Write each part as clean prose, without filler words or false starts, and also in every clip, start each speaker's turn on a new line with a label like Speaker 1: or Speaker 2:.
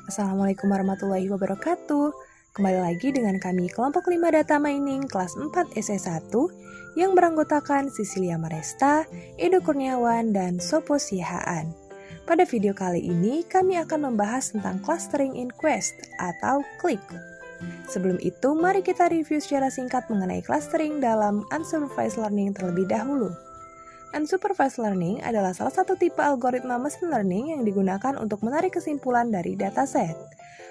Speaker 1: Assalamualaikum warahmatullahi wabarakatuh. Kembali lagi dengan kami kelompok 5 Data Mining kelas 4 SE1 yang beranggotakan Sisilia Maresta, Edo Kurniawan, dan Sopo Sihaan. Pada video kali ini kami akan membahas tentang clustering in Quest atau CLIQ. Sebelum itu, mari kita review secara singkat mengenai clustering dalam unsupervised learning terlebih dahulu. Unsupervised learning adalah salah satu tipe algoritma machine learning yang digunakan untuk menarik kesimpulan dari dataset.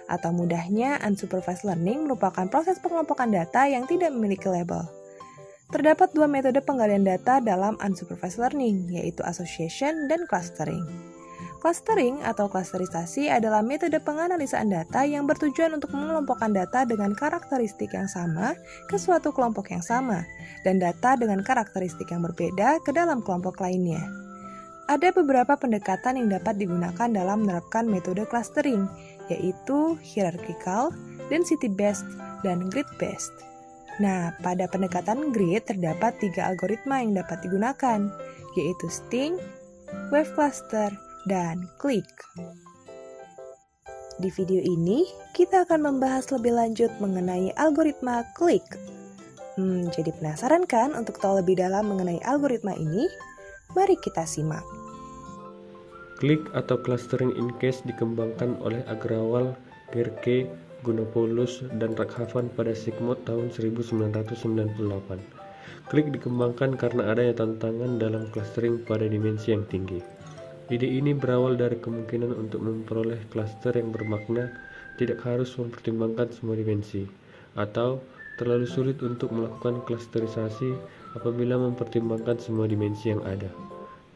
Speaker 1: Atau mudahnya, unsupervised learning merupakan proses pengelompokan data yang tidak memiliki label. Terdapat dua metode penggalian data dalam unsupervised learning, yaitu association dan clustering. Clustering atau klasterisasi adalah metode penganalisaan data yang bertujuan untuk mengelompokkan data dengan karakteristik yang sama ke suatu kelompok yang sama, dan data dengan karakteristik yang berbeda ke dalam kelompok lainnya. Ada beberapa pendekatan yang dapat digunakan dalam menerapkan metode clustering, yaitu hierarchical, density-based, dan grid-based. Nah, pada pendekatan grid terdapat 3 algoritma yang dapat digunakan, yaitu Sting, Wave Cluster, dan CLIQ. Di video ini, kita akan membahas lebih lanjut mengenai algoritma CLIQ. Jadi penasaran kan untuk tahu lebih dalam mengenai algoritma ini? Mari kita simak.
Speaker 2: CLIQ atau Clustering in Cache dikembangkan oleh Agrawal, Gerke, Gunopoulos, dan Raghavan pada Sigmod tahun 1998. CLIQ dikembangkan karena adanya tantangan dalam clustering pada dimensi yang tinggi. Ide ini berawal dari kemungkinan untuk memperoleh klaster yang bermakna tidak harus mempertimbangkan semua dimensi, atau terlalu sulit untuk melakukan klasterisasi apabila mempertimbangkan semua dimensi yang ada.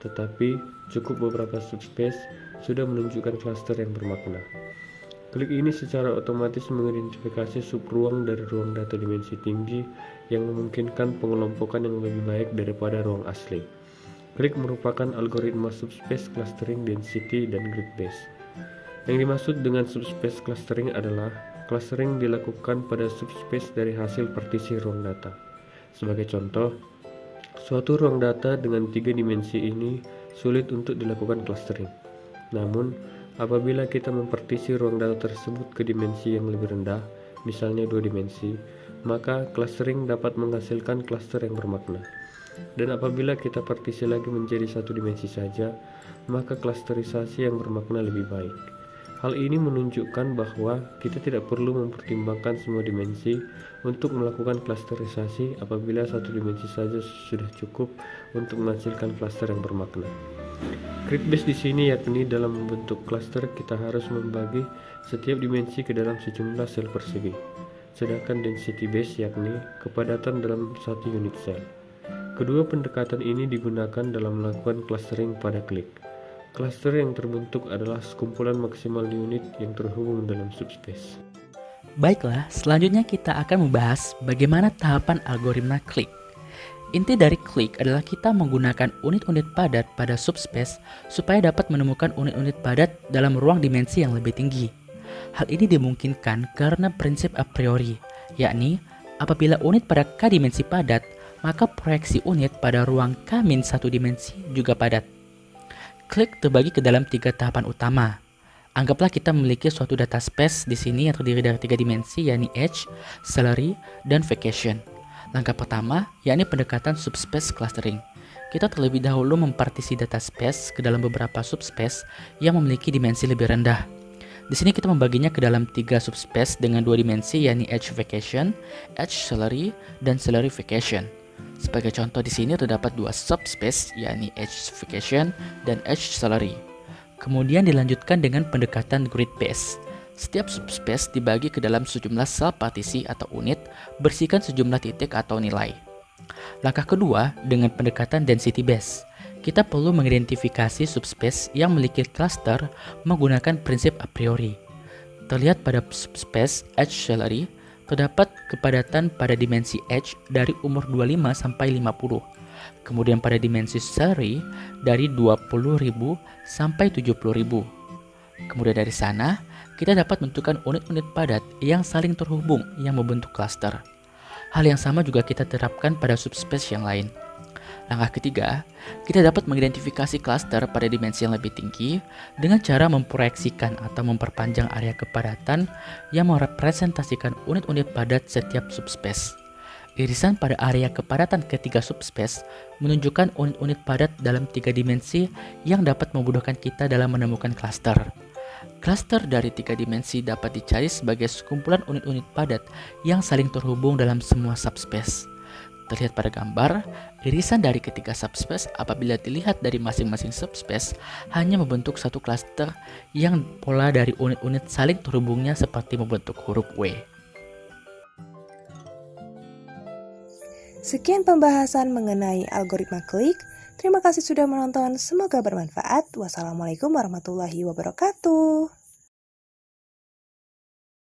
Speaker 2: Tetapi, cukup beberapa subspace sudah menunjukkan klaster yang bermakna. CLIQ ini secara otomatis mengidentifikasi subruang dari ruang data dimensi tinggi yang memungkinkan pengelompokan yang lebih baik daripada ruang asli. CLIQ merupakan algoritma subspace clustering density dan grid-based. Yang dimaksud dengan subspace clustering adalah clustering dilakukan pada subspace dari hasil partisi ruang data. Sebagai contoh, suatu ruang data dengan 3 dimensi ini sulit untuk dilakukan clustering. Namun, apabila kita mempartisi ruang data tersebut ke dimensi yang lebih rendah, misalnya 2 dimensi, maka clustering dapat menghasilkan cluster yang bermakna. Dan apabila kita partisi lagi menjadi 1 dimensi saja, maka klasterisasi yang bermakna lebih baik. Hal ini menunjukkan bahwa kita tidak perlu mempertimbangkan semua dimensi untuk melakukan klasterisasi apabila 1 dimensi saja sudah cukup untuk menghasilkan klaster yang bermakna. Grid-based di sini yakni dalam membentuk klaster kita harus membagi setiap dimensi ke dalam sejumlah sel persegi. Sedangkan density-based yakni kepadatan dalam 1 unit sel. Kedua pendekatan ini digunakan dalam melakukan clustering pada CLIQ. Cluster yang terbentuk adalah sekumpulan maksimal unit yang terhubung dalam subspace.
Speaker 3: Baiklah, selanjutnya kita akan membahas bagaimana tahapan algoritma CLIQ. Inti dari CLIQ adalah kita menggunakan unit-unit padat pada subspace supaya dapat menemukan unit-unit padat dalam ruang dimensi yang lebih tinggi. Hal ini dimungkinkan karena prinsip a priori, yakni apabila unit pada K dimensi padat, maka proyeksi unit pada ruang K-1 dimensi juga padat. CLIQ terbagi ke dalam 3 tahapan utama. Anggaplah kita memiliki suatu data space di sini yang terdiri dari 3 dimensi, yakni age, salary, dan vacation. Langkah pertama, yakni pendekatan subspace clustering. Kita terlebih dahulu mempartisi data space ke dalam beberapa subspace yang memiliki dimensi lebih rendah. Di sini kita membaginya ke dalam 3 subspace dengan 2 dimensi, yakni age vacation, age salary, dan salary vacation. Sebagai contoh di sini terdapat 2 subspace, yakni age vacation dan age salary. Kemudian dilanjutkan dengan pendekatan grid-based. Setiap subspace dibagi ke dalam sejumlah sel partisi atau unit, bersihkan sejumlah titik atau nilai. Langkah kedua dengan pendekatan density-based. Kita perlu mengidentifikasi subspace yang memiliki cluster menggunakan prinsip a priori. Terlihat pada subspace age salary, terdapat kepadatan pada dimensi age dari umur 25 sampai 50. Kemudian pada dimensi salary dari 20.000 sampai 70.000. Kemudian dari sana, kita dapat menentukan unit-unit padat yang saling terhubung yang membentuk cluster. Hal yang sama juga kita terapkan pada subspace yang lain. Langkah ketiga, kita dapat mengidentifikasi klaster pada dimensi yang lebih tinggi dengan cara memproyeksikan atau memperpanjang area kepadatan yang merepresentasikan unit-unit padat setiap subspace. Irisan pada area kepadatan ketiga subspace menunjukkan unit-unit padat dalam 3 dimensi yang dapat memudahkan kita dalam menemukan klaster. Klaster dari 3 dimensi dapat dicari sebagai sekumpulan unit-unit padat yang saling terhubung dalam semua subspace. Terlihat pada gambar, irisan dari ketiga subspace apabila dilihat dari masing-masing subspace hanya membentuk satu klaster yang pola dari unit-unit saling terhubungnya seperti membentuk huruf W.
Speaker 1: Sekian pembahasan mengenai algoritma klik. Terima kasih sudah menonton, semoga bermanfaat. Wassalamualaikum warahmatullahi wabarakatuh.